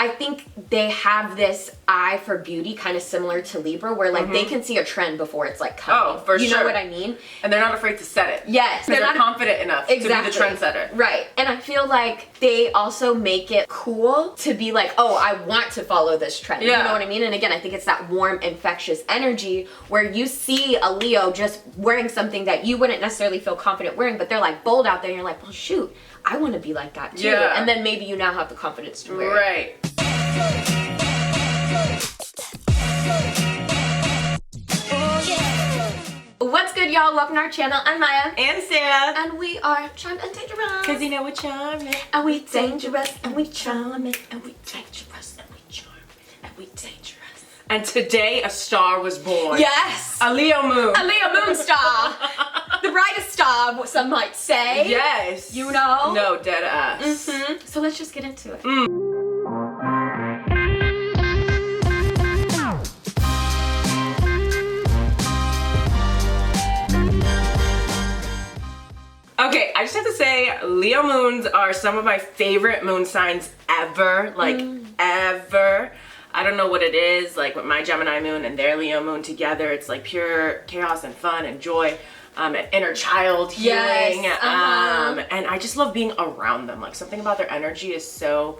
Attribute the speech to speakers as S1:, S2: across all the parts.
S1: I think they have this eye for beauty kind of similar to Libra, where like they can see a trend before it's like coming.
S2: Oh, for sure.
S1: You know what I mean?
S2: And they're not afraid to set it.
S1: Yes.
S2: They're confident enough to be the trendsetter.
S1: Right. And I feel like they also make it cool to be like, oh, I want to follow this trend.
S2: Yeah.
S1: You know what I mean? And again, I think it's that warm, infectious energy where you see a Leo just wearing something that you wouldn't necessarily feel confident wearing, but they're like bold out there and you're like, well, shoot, I want to be like that too.
S2: Yeah.
S1: And then maybe you now have the confidence to wear it.
S2: Right.
S1: What's good, y'all? Welcome to our channel. I'm Maya.
S2: And Sarah.
S1: And we are Charmed and Dangerous.
S2: Cause you know we're charming.
S1: And we dangerous, and we charming, and we dangerous, and we charming, and we dangerous.
S2: And today a star was born.
S1: Yes!
S2: A Leo moon.
S1: A Leo moon star. The brightest star, some might say.
S2: Yes.
S1: You know?
S2: No, dead ass.
S1: So let's just get into it.
S2: Okay, I just have to say, Leo moons are some of my favorite moon signs ever. Like, ever. I don't know what it is, like with my Gemini moon and their Leo moon together, it's like pure chaos and fun and joy. And inner child healing.
S1: Yes,
S2: And I just love being around them. Like, something about their energy is so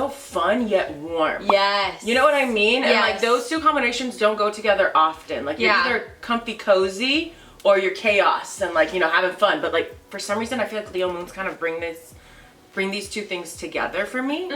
S2: fun yet warm.
S1: Yes.
S2: You know what I mean?
S1: Yes.
S2: And like those two combinations don't go together often. Like, you're either comfy cozy or you're chaos and like, you know, having fun. But like, for some reason, I feel like Leo moons kind of bring these two things together for me.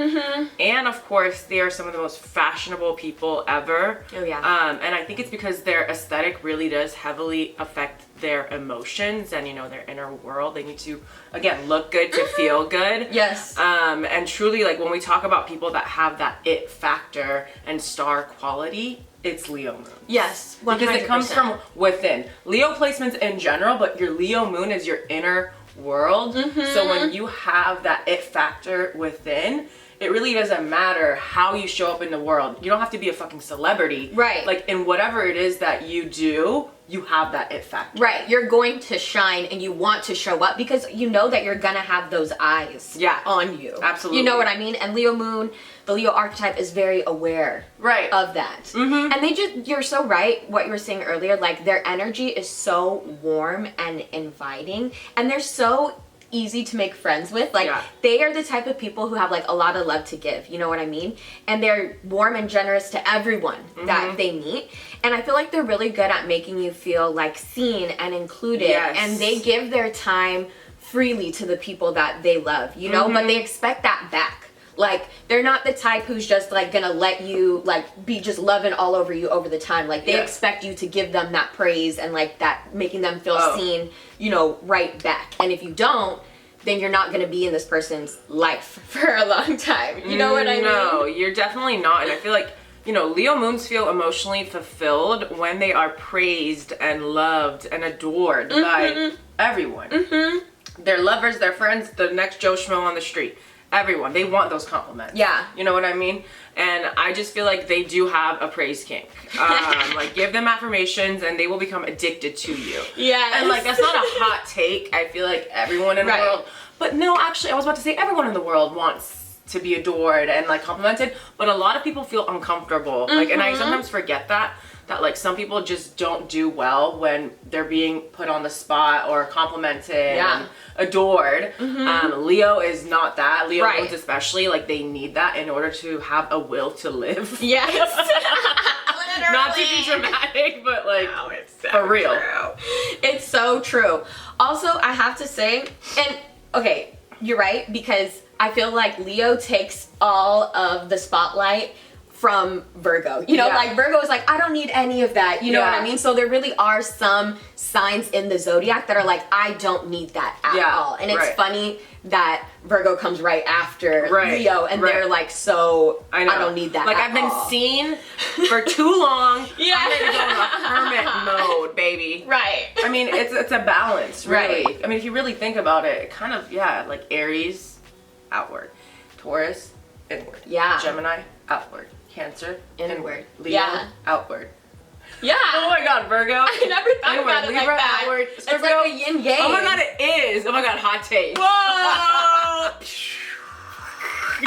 S2: And of course, they are some of the most fashionable people ever.
S1: Oh yeah.
S2: And I think it's because their aesthetic really does heavily affect their emotions and, you know, their inner world. They need to, again, look good to feel good.
S1: Yes.
S2: And truly, like, when we talk about people that have that it factor and star quality, it's Leo moon.
S1: Yes, 100%.
S2: Because it comes from within. Leo placements in general, but your Leo moon is your inner world. So when you have that it factor within, it really doesn't matter how you show up in the world. You don't have to be a fucking celebrity.
S1: Right.
S2: Like, in whatever it is that you do, you have that it factor.
S1: Right. You're going to shine and you want to show up because you know that you're gonna have those eyes on you.
S2: Absolutely.
S1: You know what I mean? And Leo moon, the Leo archetype is very aware of that. And you're so right, what you were saying earlier, like their energy is so warm and inviting and they're so easy to make friends with. Like they are the type of people who have like a lot of love to give, you know what I mean? And they're warm and generous to everyone that they meet. And I feel like they're really good at making you feel like seen and included. And they give their time freely to the people that they love, you know, but they expect that back. Like, they're not the type who's just like gonna let you like be just loving all over you over the time. Like they expect you to give them that praise and like that making them feel seen, you know, right back. And if you don't, then you're not gonna be in this person's life for a long time. You know what I mean?
S2: No, you're definitely not. And I feel like, you know, Leo moons feel emotionally fulfilled when they are praised and loved and adored by everyone. Their lovers, their friends, the next Joe Schmo on the street. Everyone. They want those compliments. Yeah. You know what I mean? And I just feel like they do have a praise kink. Like, give them affirmations and they will become addicted to you. Yeah. And like, that's not a hot take. I feel like everyone in the world. But no, actually, I was about to say everyone in the world wants to be adored and like complimented. But a lot of people feel uncomfortable. Like, and I sometimes forget that like some people just don't do well when they're being put on the spot or complimented and adored. Leo is not that. Leo moons especially, like they need that in order to have a will to live. Yes. Not to be dramatic, but like it's so for real.
S1: True. It's so true. Also, I have to say, and okay, you're right, because I feel like Leo takes all of the spotlight from Virgo. You know, like Virgo is like, I don't need any of that. You know what I mean? So there really are some signs in the zodiac that are like, I don't need that at all. And it's funny that Virgo comes right after Leo and they're like, so I don't need that
S2: like
S1: at
S2: I've been
S1: all.
S2: seen for too long. I'm ready to go in a hermit mode, baby. I mean, it's a balance, really. I mean, if you really think about it, it kind of, like Aries, outward. Taurus, inward. Gemini, outward. Cancer, inward. Leo, outward. Oh my god, Virgo.
S1: I never thought about it
S2: Libra,
S1: like that.
S2: outward.
S1: It's
S2: Scorpio.
S1: like a yin yang.
S2: Oh my god, it is. Oh my god, hot take.
S1: Whoa!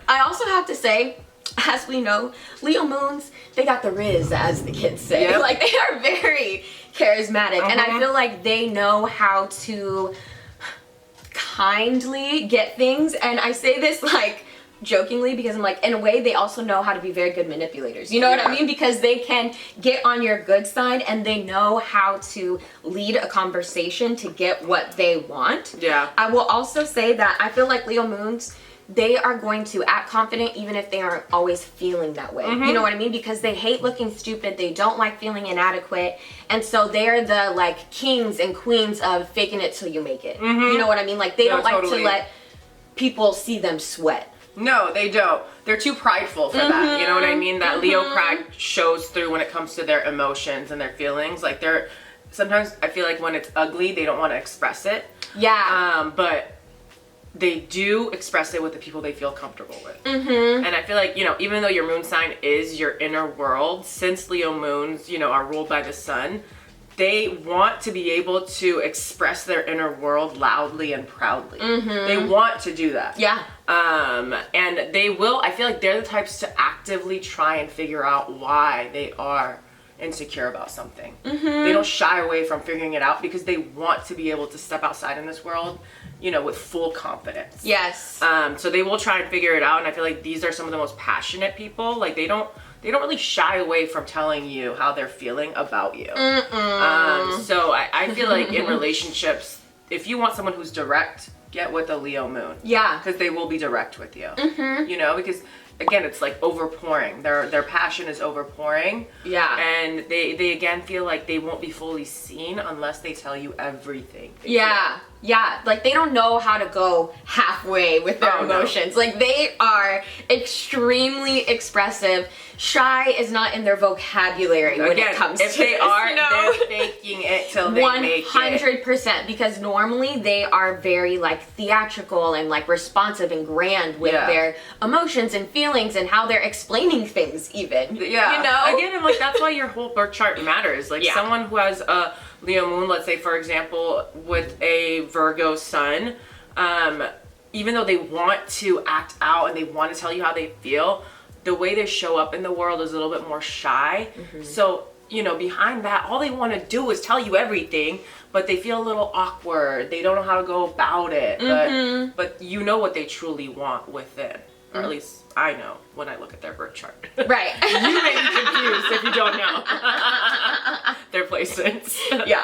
S1: I also have to say, as we know, Leo moons, they got the riz, as the kids say.
S2: Yep.
S1: Like, they are very charismatic. And I feel like they know how to kindly get things. And I say this, like, jokingly, because I'm like, in a way, they also know how to be very good manipulators. You know what I mean? Because they can get on your good side, and they know how to lead a conversation to get what they want.
S2: Yeah.
S1: I will also say that I feel like Leo moons, they are going to act confident even if they aren't always feeling that way. You know what I mean? Because they hate looking stupid. They don't like feeling inadequate. And so they're the, like, kings and queens of faking it till you make it. You know what I mean? Like, they don't like to let people see them sweat.
S2: No, they don't. They're too prideful for that. You know what I mean? That Leo pride shows through when it comes to their emotions and their feelings. Like, they're, sometimes I feel like when it's ugly, they don't want to express it.
S1: Yeah.
S2: But they do express it with the people they feel comfortable with. And I feel like, you know, even though your moon sign is your inner world, since Leo moons, you know, are ruled by the sun, they want to be able to express their inner world loudly and proudly. They want to do that.
S1: Yeah.
S2: And they will, I feel like they're the types to actively try and figure out why they are insecure about something. They don't shy away from figuring it out because they want to be able to step outside in this world, you know, with full confidence.
S1: Yes.
S2: So they will try and figure it out, and I feel like these are some of the most passionate people. Like, they don't really shy away from telling you how they're feeling about you. So I feel like in relationships, if you want someone who's direct, get with a Leo moon.
S1: Yeah.
S2: Because they will be direct with you. You know, because again, it's like overpouring. Their passion is overpouring.
S1: Yeah.
S2: And they again feel like they won't be fully seen unless they tell you everything.
S1: Yeah. Yeah, like, they don't know how to go halfway with their emotions. Like, they are extremely expressive. Shy is not in their vocabulary when it comes to
S2: if they
S1: this,
S2: are,
S1: you know?
S2: they're faking it till they make it.
S1: 100%, because normally they are very, like, theatrical and, like, responsive and grand with their emotions and feelings and how they're explaining things even.
S2: Yeah.
S1: You know?
S2: Again, I'm like, that's why your whole birth chart matters. Like, someone who has a Leo moon, let's say, for example, with a Virgo sun, even though they want to act out and they want to tell you how they feel, the way they show up in the world is a little bit more shy. So, you know, behind that, all they want to do is tell you everything, but they feel a little awkward. They don't know how to go about it, but you know what they truly want within. Or at least I know when I look at their birth chart.
S1: Right.
S2: You may be confused if you don't know their placements.
S1: Yeah.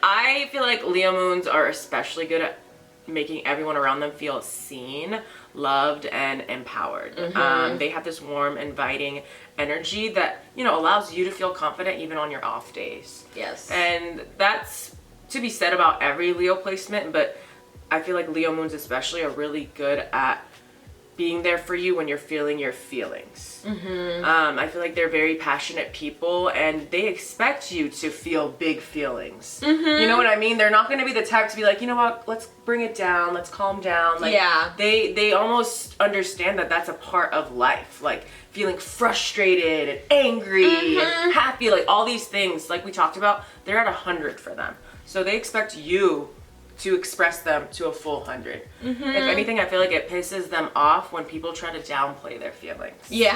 S2: I feel like Leo moons are especially good at making everyone around them feel seen, loved, and empowered. They have this warm, inviting energy that, you know, allows you to feel confident even on your off days.
S1: Yes.
S2: And that's to be said about every Leo placement, but I feel like Leo moons especially are really good at being there for you when you're feeling your feelings. I feel like they're very passionate people, and they expect you to feel big feelings. You know what I mean? They're not going to be the type to be like, you know what, let's bring it down, let's calm down. Like, they almost understand that that's a part of life. Like, feeling frustrated and angry and happy, like all these things, like we talked about, they're at 100 for them. So they expect you to express them to a full 100. If anything, I feel like it pisses them off when people try to downplay their feelings.
S1: Yeah.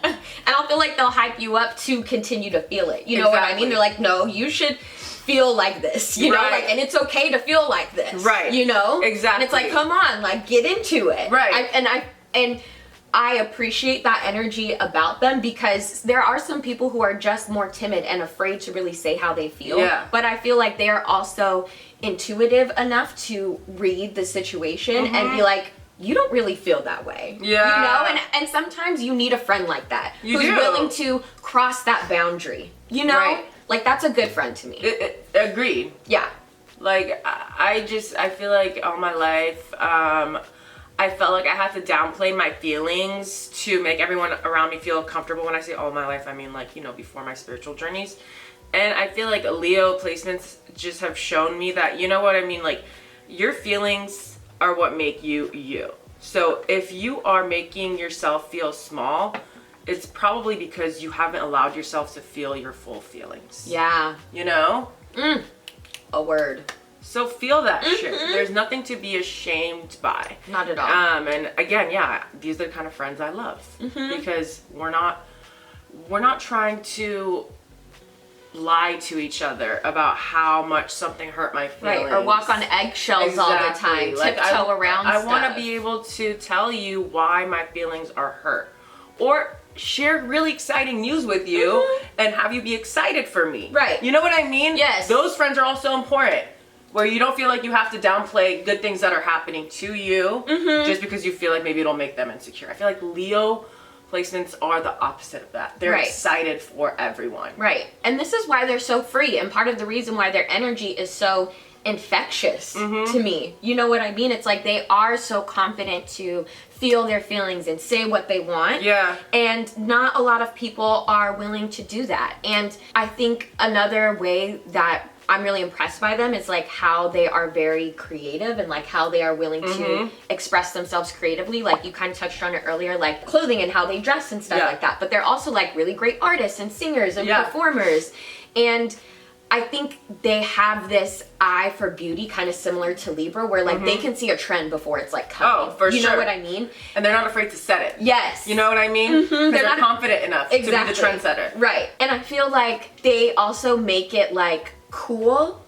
S1: And I feel like they'll hype you up to continue to feel it. You know what I mean? They're like, no, you should feel like this, you know, like, and it's okay to feel like this. Right. You know?
S2: Exactly.
S1: And it's like, come on, like, get into it.
S2: Right.
S1: And I appreciate that energy about them, because there are some people who are just more timid and afraid to really say how they feel. Yeah. But I feel like they are also intuitive enough to read the situation and be like, you don't really feel that way. Yeah. You know, and sometimes you need a friend like that who's willing to cross that boundary. You know? Right. Like, that's a good friend to me.
S2: Agreed.
S1: Yeah.
S2: Like, I feel like all my life, I felt like I had to downplay my feelings to make everyone around me feel comfortable. When I say all my life, I mean, like, you know, before my spiritual journeys. And I feel like Leo placements just have shown me that, you know what I mean? Like, your feelings are what make you you. So if you are making yourself feel small, it's probably because you haven't allowed yourself to feel your full feelings.
S1: Yeah.
S2: You know?
S1: A word.
S2: So feel that shit. There's nothing to be ashamed by.
S1: Not at all.
S2: And again, yeah, these are the kind of friends I love because we're not trying to lie to each other about how much something hurt my feelings.
S1: Right, or walk on eggshells all the time,
S2: like,
S1: tiptoe around
S2: I
S1: stuff.
S2: want to be able to tell you why my feelings are hurt. Or share really exciting news with you and have you be excited for me.
S1: Right.
S2: You know what I mean?
S1: Yes.
S2: Those friends are also important. Where you don't feel like you have to downplay good things that are happening to you just because you feel like maybe it'll make them insecure. I feel like Leo placements are the opposite of that. They're excited for everyone.
S1: Right. And this is why they're so free. And part of the reason why their energy is so infectious to me. You know what I mean? It's like they are so confident to feel their feelings and say what they want.
S2: Yeah.
S1: And not a lot of people are willing to do that. And I think another way that I'm really impressed by them is like how they are very creative and like how they are willing to express themselves creatively. Like you kind of touched on it earlier, like clothing and how they dress and stuff like that. But they're also like really great artists and singers and performers. And I think they have this eye for beauty kind of similar to Libra where like they can see a trend before it's like coming.
S2: Oh, for sure.
S1: You know what I mean?
S2: And they're not afraid to set it.
S1: Yes.
S2: You know what I mean? Because they're confident enough to be the trendsetter.
S1: Right. And I feel like they also make it like cool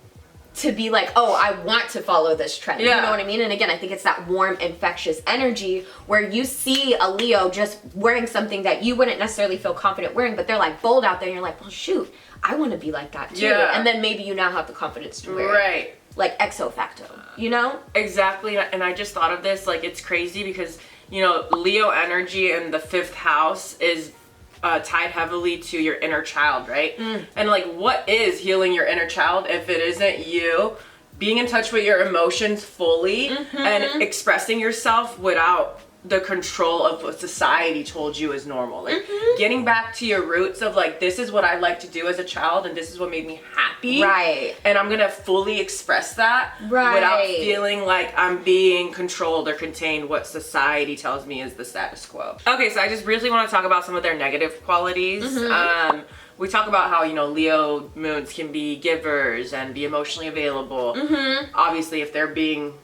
S1: to be like, oh, I want to follow this trend. You know what I mean? And again, I think it's that warm, infectious energy where you see a Leo just wearing something that you wouldn't necessarily feel confident wearing, but they're like bold out there and you're like, well, shoot, I want to be like that too.
S2: Yeah.
S1: And then maybe you now have the confidence to wear it. Like exo facto, you know?
S2: Exactly. And I just thought of this, like, it's crazy because, you know, Leo energy in the 5th house is tied heavily to your inner child, right? And like, what is healing your inner child if it isn't you being in touch with your emotions fully and expressing yourself without the control of what society told you is normal? Like getting back to your roots of like, this is what I like to do as a child and this is what made me happy.
S1: Right.
S2: And I'm gonna fully express that without feeling like I'm being controlled or contained what society tells me is the status quo. Okay, so I just briefly want to talk about some of their negative qualities. We talk about how, you know, Leo moons can be givers and be emotionally available. Obviously, if they're being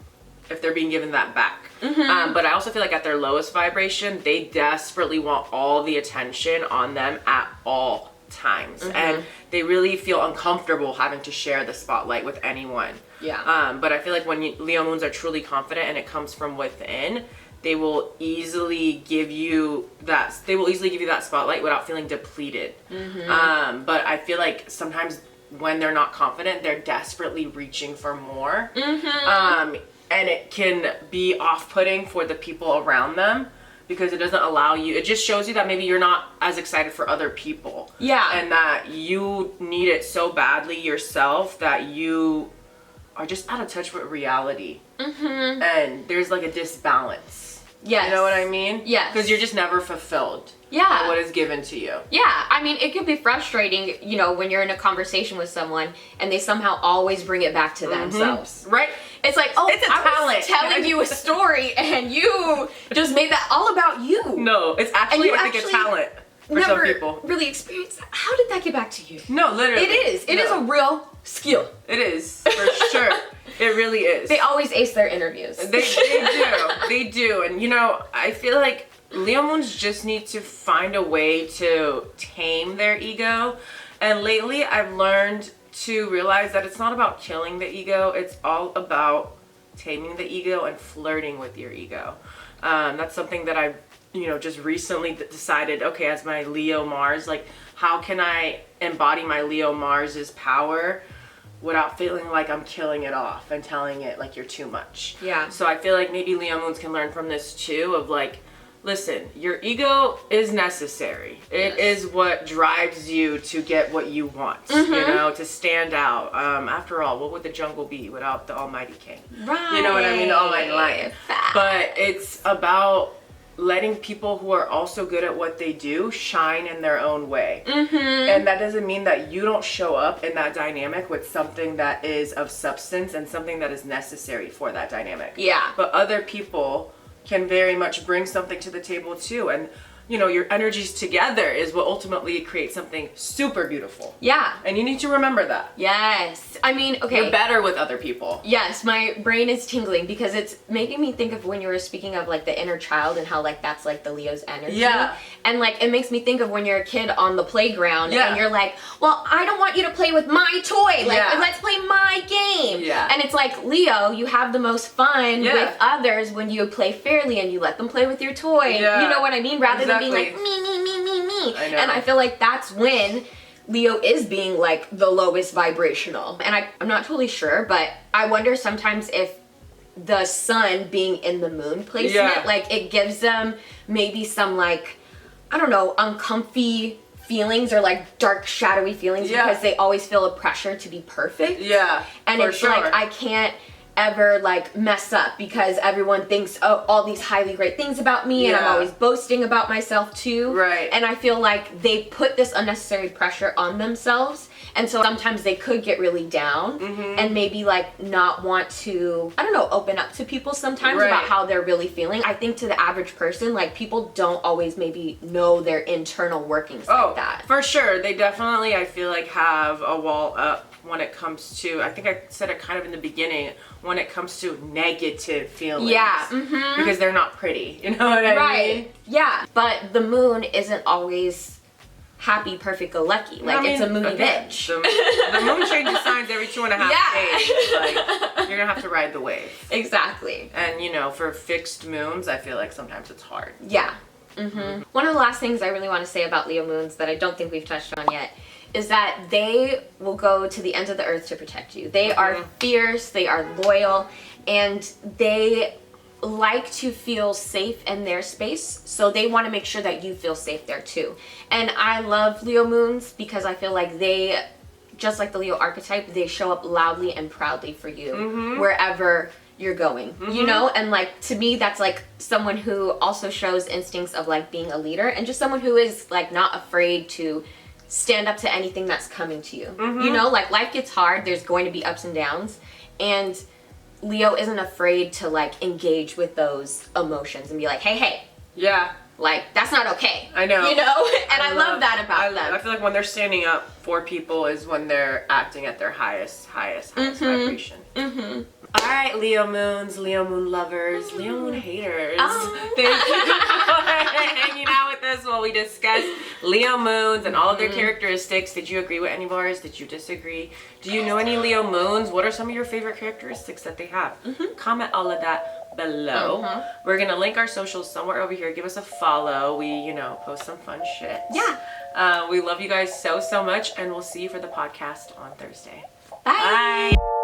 S2: given that back. But I also feel like at their lowest vibration, they desperately want all the attention on them at all times. And they really feel uncomfortable having to share the spotlight with anyone. But I feel like when Leo moons are truly confident and it comes from within, they will easily give you that spotlight without feeling depleted. But I feel like sometimes when they're not confident, they're desperately reaching for more. And it can be off-putting for the people around them because it doesn't allow you, it just shows you that maybe you're not as excited for other people. And that you need it so badly yourself that you are just out of touch with reality. And there's like a disbalance. You know what I mean? Because you're just never fulfilled. By what is given to you.
S1: I mean, it can be frustrating, you know, when you're in a conversation with someone and they somehow always bring it back to themselves.
S2: Right?
S1: It's like, oh,
S2: it's a talent.
S1: Was telling you a story and you just made that all about you.
S2: No, it's actually, I think, a talent for some people.
S1: Really experienced that. How did that get back to you?
S2: No, literally.
S1: It is. It is a real skill.
S2: It is, for sure. It really is.
S1: They always ace their interviews.
S2: They do. They do. And, you know, I feel like Leo moons just need to find a way to tame their ego. And lately I've learned to realize that it's not about killing the ego. It's all about taming the ego and flirting with your ego. That's something that I've, you know, just recently decided, okay, as my Leo Mars, like, how can I embody my Leo Mars's power without feeling like I'm killing it off and telling it like you're too much? So I feel like maybe Leo moons can learn from this too, of like, listen, your ego is necessary. It is what drives you to get what you want, you know, to stand out. After all, what would the jungle be without the Almighty King? You know what I mean? The Almighty Lion. But it's about letting people who are also good at what they do shine in their own way. And that doesn't mean that you don't show up in that dynamic with something that is of substance and something that is necessary for that dynamic. But other people can very much bring something to the table too. And you know, your energies together is what ultimately creates something super beautiful.
S1: Yeah.
S2: And you need to remember that.
S1: Yes. I mean, okay.
S2: You're better with other people.
S1: Yes, my brain is tingling because it's making me think of when you were speaking of like the inner child and how like that's like the Leo's energy.
S2: Yeah.
S1: And like it makes me think of when you're a kid on the playground
S2: Yeah.
S1: and you're like, well, I don't want you to play with my toy. Like,
S2: Yeah.
S1: let's play my game.
S2: Yeah.
S1: And it's like, Leo, you have the most fun
S2: Yeah.
S1: with others when you play fairly and you let them play with your toy.
S2: Yeah.
S1: You know what I mean? Rather than being
S2: Exactly.
S1: like, me.
S2: I know.
S1: And I feel like that's when Leo is being like the lowest vibrational. And I'm not totally sure, but I wonder sometimes if the sun being in the moon placement, like it gives them maybe some like, I don't know, uncomfy feelings or like dark shadowy feelings because they always feel a pressure to be perfect.
S2: Yeah.
S1: And it's like I can't ever like mess up because everyone thinks all these highly great things about me and I'm always boasting about myself too.
S2: Right.
S1: And I feel like they put this unnecessary pressure on themselves, and so sometimes they could get really down and maybe like not want to, I don't know, open up to people sometimes about how they're really feeling. I think to the average person, like people don't always maybe know their internal workings like that.
S2: For sure. They definitely, I feel like, have a wall up when it comes to, I think I said it kind of in the beginning, when it comes to negative feelings.
S1: Yeah.
S2: Because they're not pretty. You know what I mean?
S1: Yeah. But the moon isn't always happy, perfect, go lucky. Like, it's a moody bitch.
S2: The moon changes signs every 2.5 days. Like, you're gonna have to ride the wave.
S1: Exactly.
S2: And, you know, for fixed moons, I feel like sometimes it's hard.
S1: Yeah. One of the last things I really want to say about Leo moons that I don't think we've touched on yet is that they will go to the ends of the earth to protect you. They are fierce, they are loyal, and they like to feel safe in their space, so they want to make sure that you feel safe there too. And I love Leo moons because I feel like they, just like the Leo archetype, they show up loudly and proudly for you wherever you're going, you know? And like, to me, that's like someone who also shows instincts of like being a leader and just someone who is like not afraid to stand up to anything that's coming to you. You know, like life gets hard, there's going to be ups and downs, and Leo isn't afraid to like engage with those emotions and be like, hey,
S2: yeah,
S1: like that's not okay.
S2: I know.
S1: You know? And I love that about them.
S2: I feel like when they're standing up for people is when they're acting at their highest vibration. All right, Leo moons, Leo moon lovers, Leo moon haters. Thank you for hanging out with us while we discuss Leo moons and all of their characteristics. Did you agree with any of ours? Did you disagree? Do you know any Leo moons? What are some of your favorite characteristics that they have? Comment all of that below. We're gonna link our socials somewhere over here. Give us a follow. We, you know, post some fun shit.
S1: Yeah.
S2: We love you guys so much, and we'll see you for the podcast on Thursday.
S1: Bye.
S2: Bye.